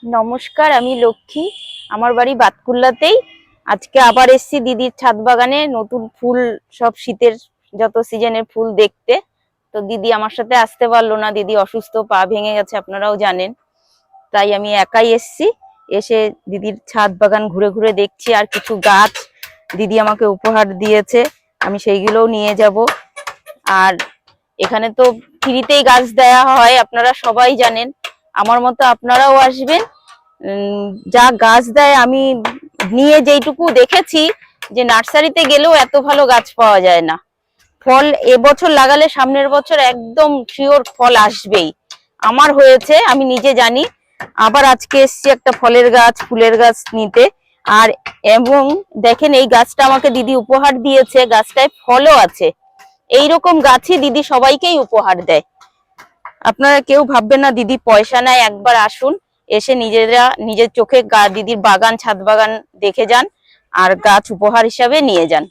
নমস্কার, আমি লক্ষ্মী। আমার বাড়ি বাতকুল্লাতেই। আজকে আবার এসেছি দিদির ছাদ বাগানে নতুন ফুল, সব শীতের যত সিজনের ফুল দেখতে। তো দিদি আমার সাথে আসতে পারলো না, দিদি অসুস্থ, পা ভেঙে গেছে, আপনারাও জানেন। তাই আমি একাই এসেছি। এসে দিদির ছাদ বাগান ঘুরে ঘুরে দেখছি, আর কিছু গাছ দিদি আমাকে উপহার দিয়েছে, আমি সেইগুলোও নিয়ে যাব। আর এখানে তো ফ্রিতেই গাছ দেয়া হয়, আপনারা সবাই জানেন। আমার মতো আপনারাও আসবেন। যা গাছ দেয় আমি নিয়ে যেইটুকু দেখেছি, যে নার্সারিতে গেলেও এত ভালো গাছ পাওয়া যায় না। ফল এবছর লাগালে সামনের বছর একদম শিওর ফল আসবেই। আমার হয়েছে, আমি নিজে জানি। আবার আজকে এসছি একটা ফলের গাছ, ফুলের গাছ নিতে। আর এবং দেখেন, এই গাছটা আমাকে দিদি উপহার দিয়েছে, গাছটায় ফলও আছে। এইরকম গাছই দিদি সবাইকেই উপহার দেয়। আপনারা কেউ ভাববেন না দিদি পয়সা নেয়, একবার আসুন, এসে নিজেরা নিজের চোখে দিদির বাগান, ছাদ বাগান দেখে যান, আর গাছ উপহার হিসাবে নিয়ে যান।